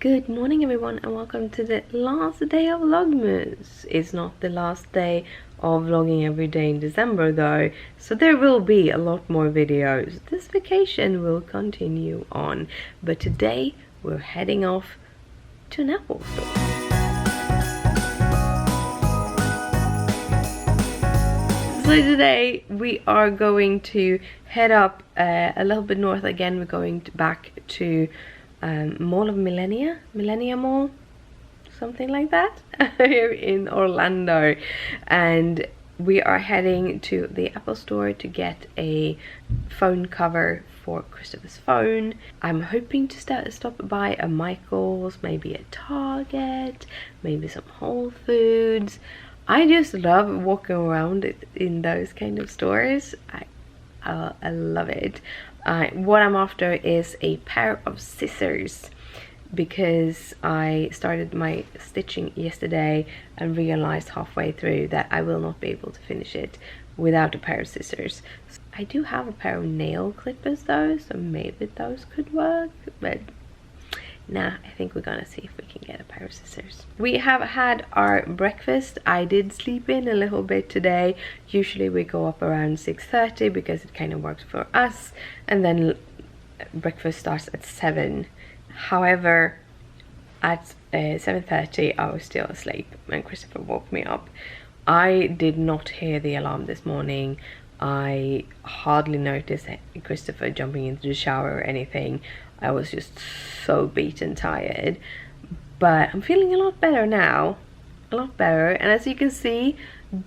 Good morning everyone and welcome to the last day of Vlogmas. It's not the last day of vlogging every day in December though, so there will be a lot more videos. This vacation will continue on, but today we're heading off to an Apple store. So today we are going to head up a little bit north again. We're going back to Mall of Millenia Mall, something like that, here in Orlando, and we are heading to the Apple store to get a phone cover for Christopher's phone. I'm hoping to stop by a Michael's, maybe a Target, maybe some Whole Foods. I just love walking around in those kind of stores. I love it. What I'm after is a pair of scissors because I started my stitching yesterday and realized halfway through that I will not be able to finish it without a pair of scissors. I do have a pair of nail clippers though, so maybe those could work, but nah, I think we're gonna see if we can get a pair of scissors. We have had our breakfast. I did sleep in a little bit today. Usually we go up around 6:30 because it kind of works for us, and then breakfast starts at 7. However, at 7:30 I was still asleep and Christopher woke me up. I did not hear the alarm this morning. I hardly noticed Christopher jumping into the shower or anything. I was just so beat and tired, but I'm feeling a lot better now, a lot better. And as you can see,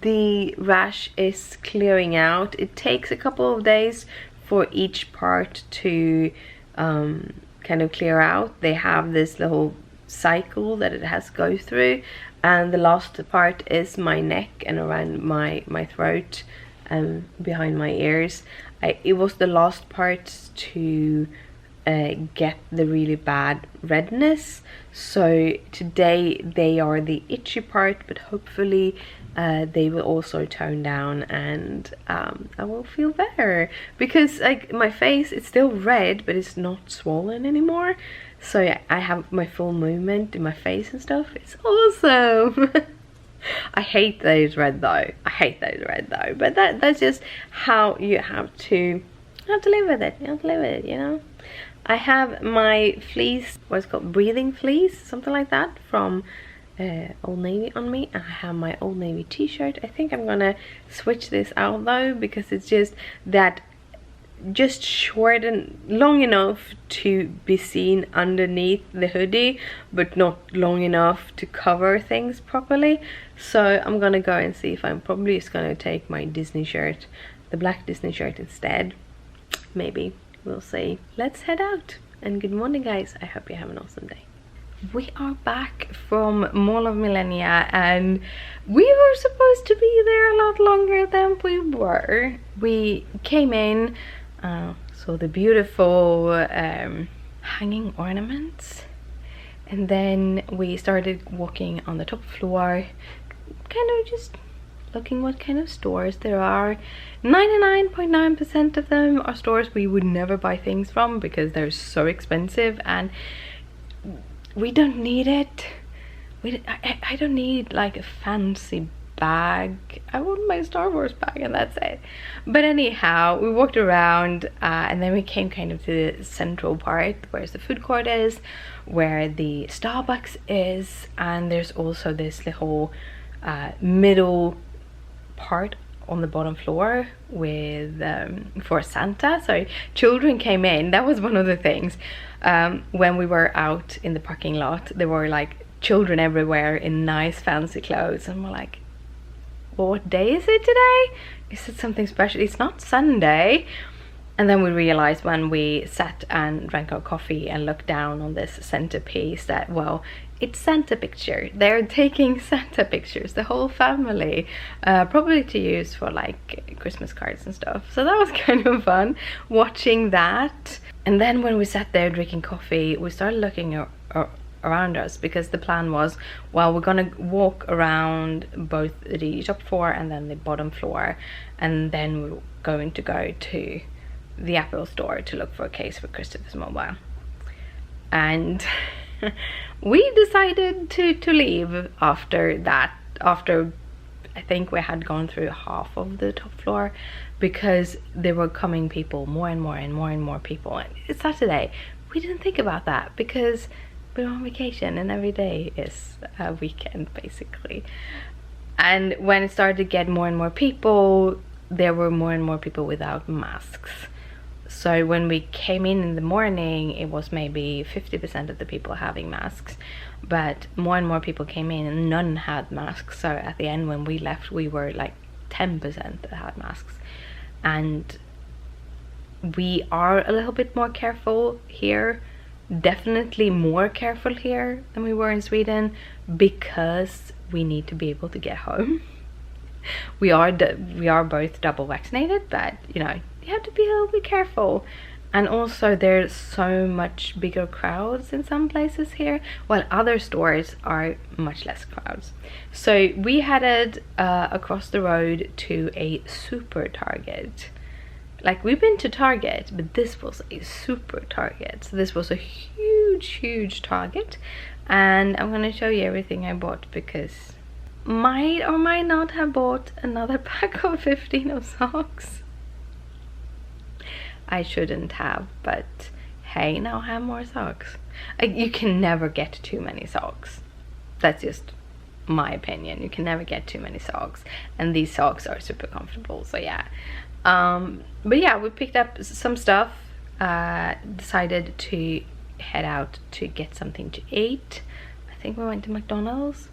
the rash is clearing out. It takes a couple of days for each part to kind of clear out. They have this little cycle that it has to go through, and the last part is my neck and around my throat and behind my ears. It was the last part to get the really bad redness, so today they are the itchy part, but hopefully they will also tone down and I will feel better, because like my face, it's still red but it's not swollen anymore. So yeah, I have my full movement in my face and stuff. It's awesome. I hate those red though. But that's just how you have to live with it. You have to live with it, you know. I have my fleece, what's called breathing fleece, something like that, from Old Navy on me. I have my Old Navy t-shirt. I think I'm gonna switch this out though, because it's just that, just short and long enough to be seen underneath the hoodie, but not long enough to cover things properly. So I'm gonna go and see if I'm probably just gonna take my Disney shirt, the black Disney shirt instead. Maybe, we'll see. Let's head out. And good morning guys, I hope you have an awesome day. We are back from Mall of Millenia, and we were supposed to be there a lot longer than we were. We came in, saw the beautiful hanging ornaments, and then we started walking on the top floor, kind of just looking what kind of stores there are. 99.9% of them are stores we would never buy things from because they're so expensive, and we don't need it. I don't need like a fancy bag. I want my Star Wars bag and that's it. But anyhow, we walked around and then we came kind of to the central part where the food court is, where the Starbucks is, and there's also this little middle part on the bottom floor with for Santa. So children came in. That was one of the things. When we were out in the parking lot, there were like children everywhere in nice fancy clothes, and we're like, well, what day is it today? Is it something special? It's not Sunday. And then we realized when we sat and drank our coffee and looked down on this centerpiece that, well, it's Santa picture. They're taking Santa pictures, the whole family, probably to use for like Christmas cards and stuff. So that was kind of fun watching that. And then when we sat there drinking coffee, we started looking around us, because the plan was, well, we're gonna walk around both the top floor and then the bottom floor, and then we're going to go to the Apple store to look for a case for Christopher's mobile. And we decided to leave after that, after I think we had gone through half of the top floor, because there were coming people, more and more and more and more people. And it's Saturday. We didn't think about that because we're on vacation and every day is a weekend basically. And when it started to get more and more people, there were more and more people without masks. So when we came in the morning, it was maybe 50% of the people having masks, but more and more people came in and none had masks. So at the end when we left, we were like 10% that had masks. And we are a little bit more careful here, definitely more careful here than we were in Sweden, because we need to be able to get home. We are both double vaccinated, but you know, you have to be a little bit careful. And also there's so much bigger crowds in some places here, while other stores are much less crowds. So we headed across the road to a super Target. Like, we've been to Target, but this was a super Target. So this was a huge Target, and I'm gonna show you everything I bought, because might or might not have bought another pack of 15 of socks. I shouldn't have, but hey, now I have more socks. You can never get too many socks. That's just my opinion. You can never get too many socks, and these socks are super comfortable, so yeah. But yeah, we picked up some stuff, decided to head out to get something to eat. I think we went to McDonald's,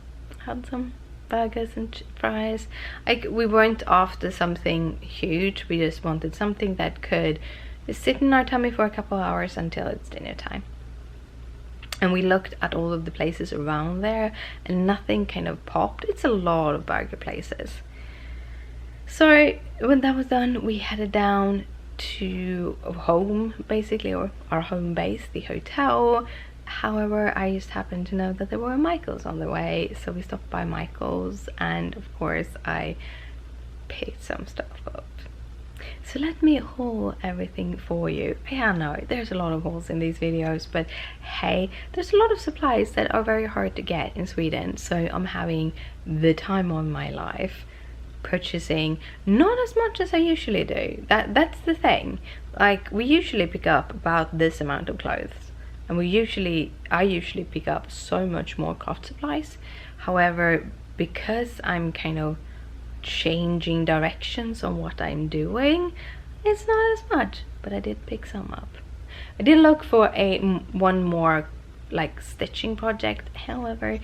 had some burgers and fries. Like, we weren't after something huge, we just wanted something that could just sit in our tummy for a couple hours until it's dinner time. And we looked at all of the places around there and nothing kind of popped. It's a lot of burger places. So when that was done, we headed down to home basically, or our home base, the hotel. However, I just happened to know that there were Michaels on the way, so we stopped by Michaels, and of course I picked some stuff up. So let me haul everything for you. Yeah, I know there's a lot of hauls in these videos, but hey, there's a lot of supplies that are very hard to get in Sweden, so I'm having the time of my life purchasing not as much as I usually do. That's the thing. Like, we usually pick up about this amount of clothes, and I usually pick up so much more craft supplies. However, because I'm kind of changing directions on what I'm doing, it's not as much, but I did pick some up. I did look for one more like stitching project. However,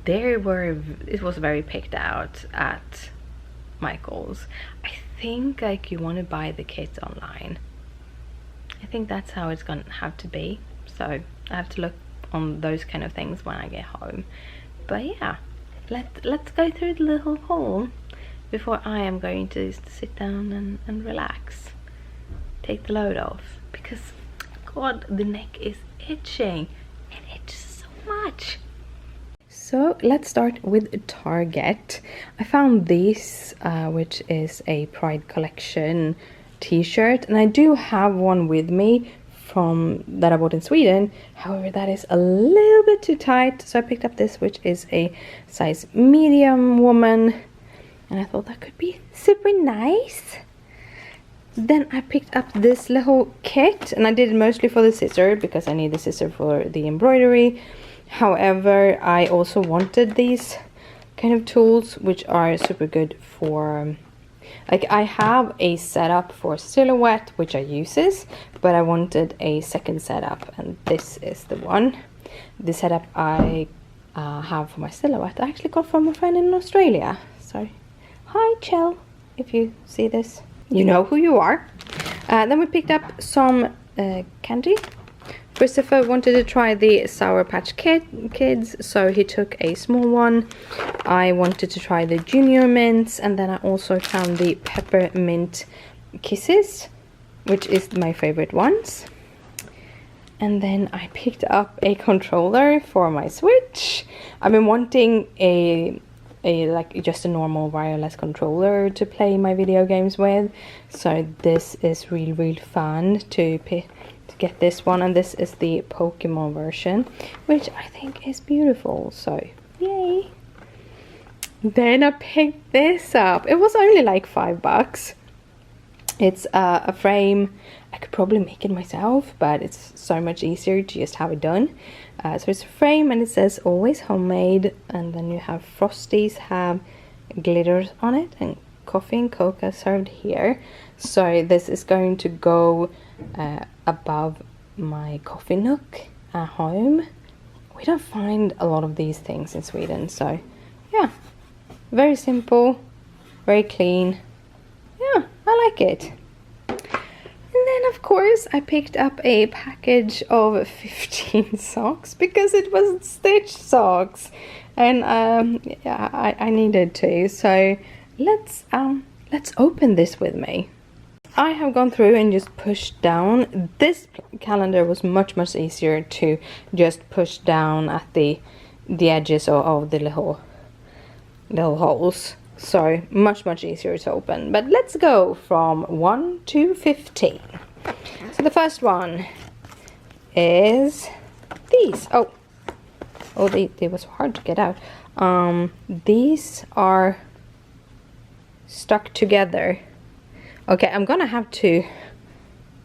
it was very picked out at Michael's. I think like you want to buy the kits online. I think that's how it's gonna have to be, so I have to look on those kind of things when I get home. But yeah, let's go through the little haul before I am going to sit down and relax, take the load off, because god, the neck is itching. It itches so much. So let's start with Target. I found this, which is a Pride collection t-shirt, and I do have one with me from that I bought in Sweden. However, that is a little bit too tight, so I picked up this, which is a size medium woman, and I thought that could be super nice. Then I picked up this little kit, and I did it mostly for the scissor because I need the scissor for the embroidery. However, I also wanted these kind of tools, which are super good for, like, I have a setup for silhouette which I uses, but I wanted a second setup, and this is the one. The setup I have for my silhouette I actually got from a friend in Australia. So hi Chell, if you see this, you know who you are. Then we picked up some candy. Christopher wanted to try the Sour Patch Kids, so he took a small one. I wanted to try the Junior Mints, and then I also found the Peppermint Kisses, which is my favorite ones. And then I picked up a controller for my Switch. I've been wanting a like just a normal wireless controller to play my video games with, so this is really fun to to get this one, and this is the Pokemon version, which I think is beautiful, so yay. Then I picked this up. It was only like $5. It's a frame. I could probably make it myself, but it's so much easier to just have it done. So it's a frame, and it says always homemade, and then you have Frosties have glitters on it, and coffee and cocoa served here. So this is going to go above my coffee nook at home. We don't find a lot of these things in Sweden, so yeah, very simple, very clean. Yeah, I like it. And then of course I picked up a package of 15 socks because it was stitched socks, and yeah, I needed to. So let's open this with me. I have gone through and just pushed down. This calendar was much easier to just push down at the edges of the little holes. So much easier to open. But let's go from 1 to 15. So the first one is these. Oh, they was hard to get out. These are stuck together. Okay, I'm gonna have to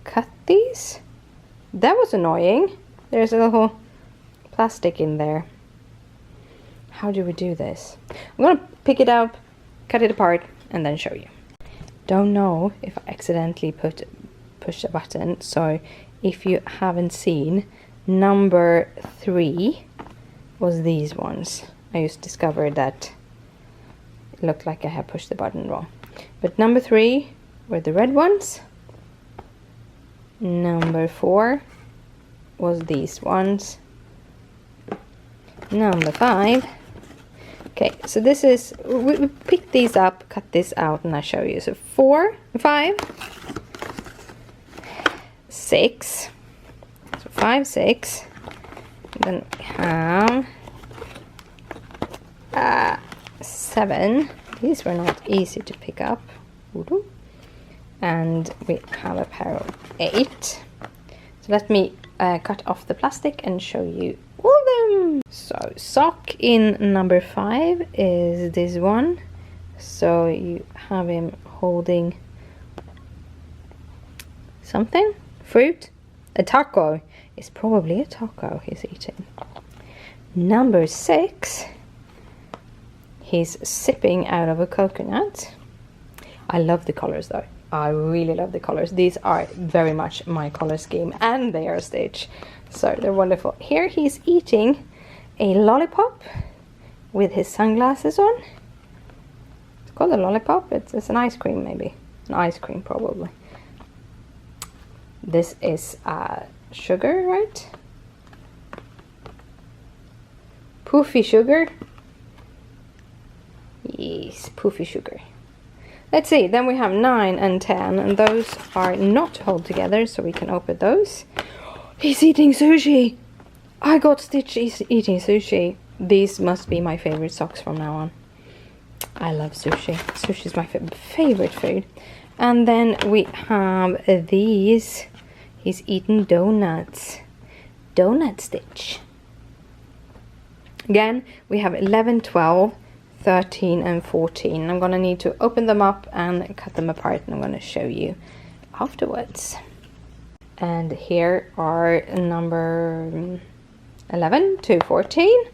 cut these. That was annoying. There's a little plastic in there. How do we do this? I'm gonna pick it up, cut it apart, and then show you. Don't know if I accidentally push a button, so if you haven't seen, number 3 was these ones. I just discovered that it looked like I had pushed the button wrong. But number 3 were the red ones. Number 4 was these ones. Number 5. Okay, so this is, we picked these up, cut this out, and I show you. So 4, 5, 6. So 5, 6. And then we have 7. These were not easy to pick up. And we have a pair of 8. So let me cut off the plastic and show you all of them. So sock in number 5 is this one. So you have him holding something, fruit, a taco. It's probably a taco he's eating. Number 6, he's sipping out of a coconut. I love the colors though. I really love the colors. These are very much my color scheme, and they are stitched, so they're wonderful. Here he's eating a lollipop with his sunglasses on. It's called a lollipop. It's an ice cream, maybe. An ice cream, probably. This is sugar, right? Poofy sugar. Yes, poofy sugar. Let's see, then we have 9 and 10, and those are not held together, so we can open those. He's eating sushi! I got Stitch eating sushi. These must be my favorite socks from now on. I love sushi. Sushi is my favorite food. And then we have these. He's eating donuts. Donut Stitch. Again, we have 11, 12, 13 and 14. I'm gonna need to open them up and cut them apart, and I'm gonna show you afterwards. And here are number 11 to 14.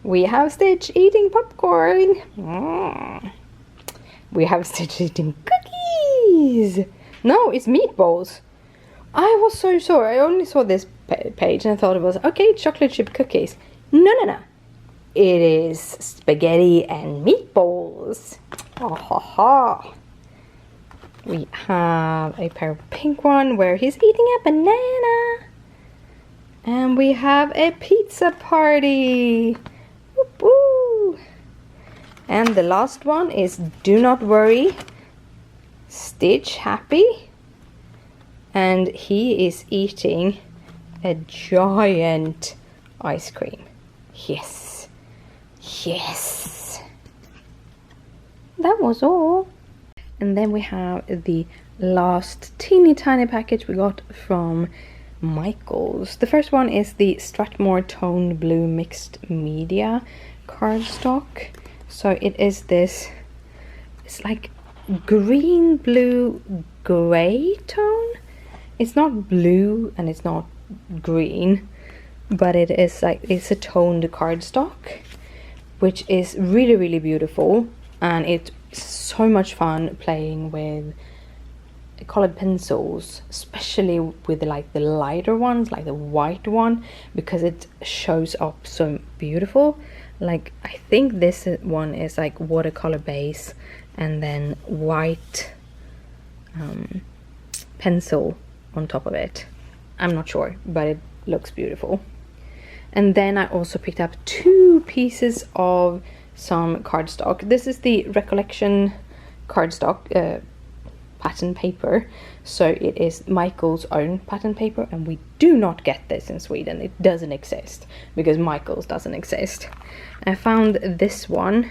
We have Stitch eating popcorn. We have Stitch eating cookies. No, it's meatballs. I was so sorry. I only saw this page and I thought it was, okay, chocolate chip cookies. No. It is spaghetti and meatballs. Oh, ha, ha. We have a pair of pink one where he's eating a banana. And we have a pizza party. Whoop, woo. And the last one is Do Not Worry, Stitch Happy. And he is eating a giant ice cream. Yes. Yes, that was all. And then we have the last teeny tiny package we got from Michaels. The first one is the Strathmore Toned Blue Mixed Media cardstock. So it is this, it's like green, blue, grey tone. It's not blue and it's not green, but it is like, it's a toned cardstock, which is really, really beautiful. And it's so much fun playing with colored pencils, especially with like the lighter ones, like the white one, because it shows up so beautiful. Like I think this one is like watercolor base and then white pencil on top of it. I'm not sure, but it looks beautiful. And then I also picked up 2 pieces of some cardstock. This is the Recollection cardstock pattern paper. So it is Michael's own pattern paper, and we do not get this in Sweden. It doesn't exist because Michael's doesn't exist. I found this one,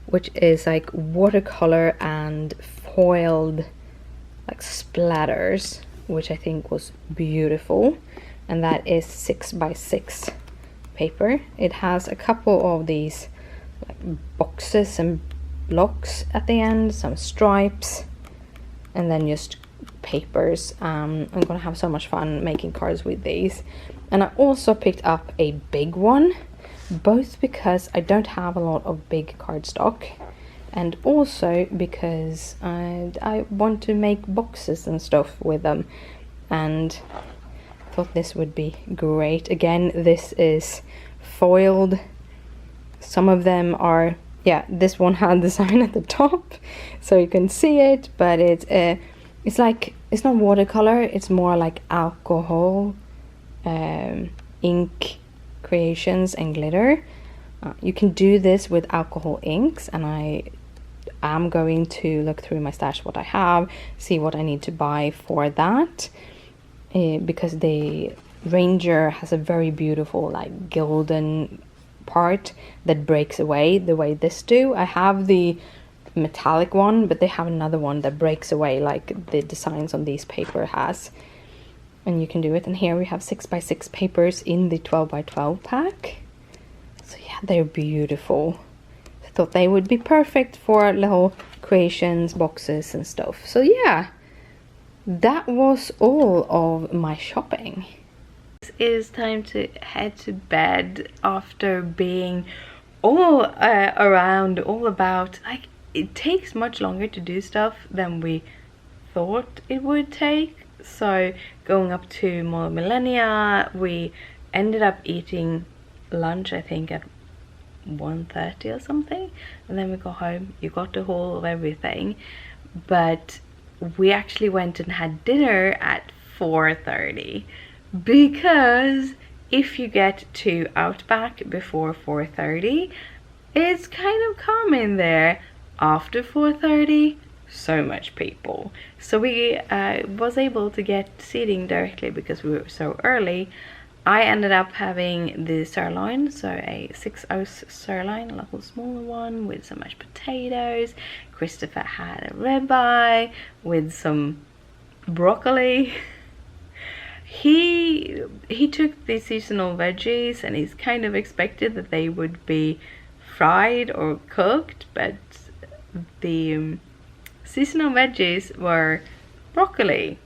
which is like watercolor and foiled like splatters, which I think was beautiful, and that is 6x6 paper. It has a couple of these like boxes and blocks at the end, some stripes, and then just papers. I'm gonna have so much fun making cards with these. And I also picked up a big one, both because I don't have a lot of big cardstock, and also because I want to make boxes and stuff with them, and I thought this would be great. Again, this is foiled. Some of them are, yeah, this one had the sign at the top so you can see it, but it's like, it's not watercolor, it's more like alcohol, ink creations and glitter. You can do this with alcohol inks, and I am going to look through my stash what I have, see what I need to buy for that, because the Ranger has a very beautiful like golden part that breaks away the way this do. I have the metallic one, but they have another one that breaks away like the designs on these paper has, and you can do it. And here we have 6x6 papers in the 12x12 pack. So yeah, they're beautiful. I thought they would be perfect for little creations, boxes and stuff. So yeah, that was all of my shopping. It is time to head to bed after being all around, all about. Like, it takes much longer to do stuff than we thought it would take. So going up to Mall of Millenia, we ended up eating lunch I think at 1:30 or something, and then we got home. You got the haul of everything, but we actually went and had dinner at 4:30, because if you get to Outback before 4:30, it's kind of common there. After 4:30, so much people. So we was able to get seating directly because we were so early. I ended up having the sirloin, so a 6-ounce sirloin, a little smaller one with some mashed potatoes. Christopher had a ribeye with some broccoli. He took the seasonal veggies, and he's kind of expected that they would be fried or cooked, but the seasonal veggies were broccoli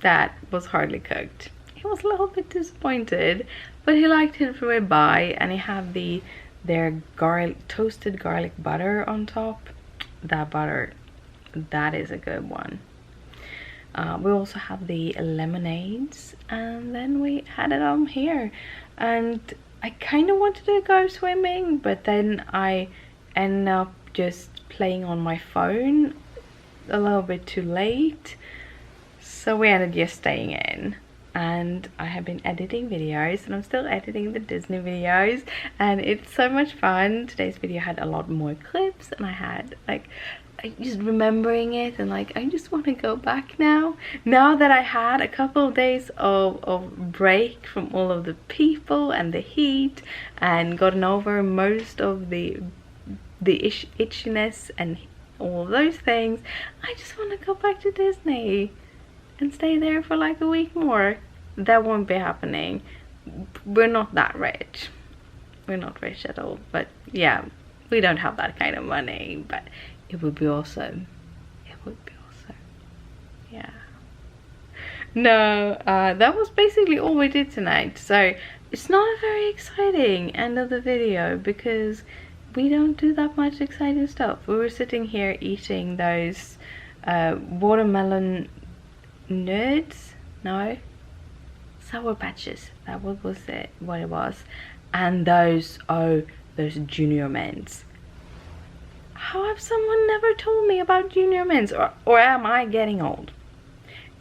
that was hardly cooked. He was a little bit disappointed, but he liked his ribeye, and he had their toasted garlic butter on top. That butter, that is a good one. We also have the lemonades, and then we had it on here. And I kind of wanted to go swimming, but then I ended up just playing on my phone a little bit too late, so we ended just staying in. And I have been editing videos, and I'm still editing the Disney videos, and it's so much fun. Today's video had a lot more clips, and I had like, I just remembering it, and like, I just want to go back now that I had a couple of days of break from all of the people and the heat, and gotten over most of the itchiness and all those things. I just want to go back to Disney and stay there for like a week more. that won't be happening. We're not that rich. We're not rich at all. But yeah, we don't have that kind of money. But it would be awesome. It would be awesome. Yeah. No, that was basically all we did tonight. So it's not a very exciting end of the video because we don't do that much exciting stuff. We were sitting here eating those watermelon nerds. No, Sour Patches. That was it. What it was. And those Junior Mints. How have someone never told me about Junior Mints? Or am I getting old?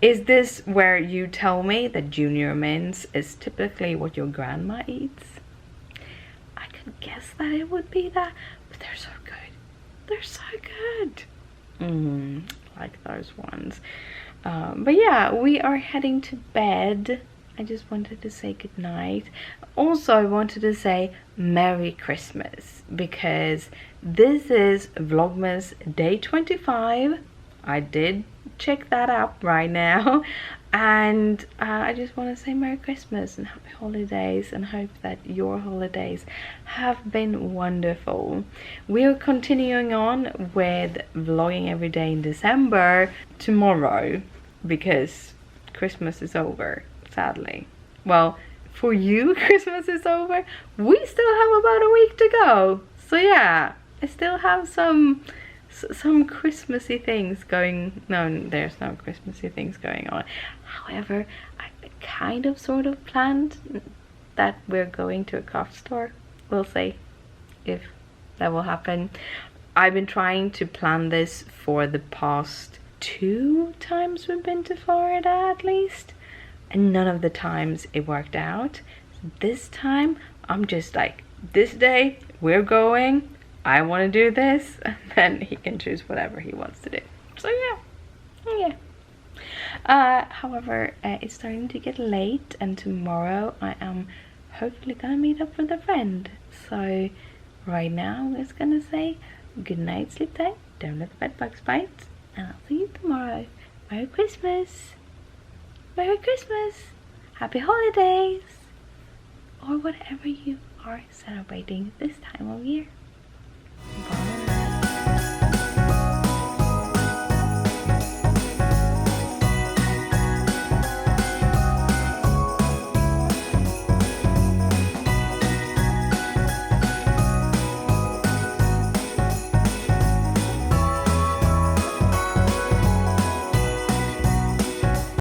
Is this where you tell me that Junior Mints is typically what your grandma eats? I could guess that it would be that, but they're so good. They're so good. Like those ones. But yeah, we are heading to bed. I just wanted to say good night. Also, I wanted to say Merry Christmas because this is Vlogmas day 25. I did check that up right now, and I just want to say Merry Christmas and Happy Holidays, and hope that your holidays have been wonderful. We are continuing on with vlogging every day in December tomorrow because Christmas is over, sadly. Well, for you Christmas is over. We still have about a week to go, so yeah, I still have some Christmassy things going. No, there's no Christmassy things going on. However, I kind of sort of planned that we're going to a craft store. We'll see if that will happen. I've been trying to plan this for the past 2 times we've been to Florida at least, and none of the times it worked out. This time I'm just like, this day we're going, I want to do this, and then he can choose whatever he wants to do. So yeah. However, it's starting to get late, and tomorrow I am hopefully gonna meet up with a friend. So right now I'm just gonna say good night, sleep tight, don't let the bed bugs bite, and I'll see you tomorrow. Merry Christmas. Merry Christmas. Happy holidays. Or whatever you are celebrating this time of year. Bye.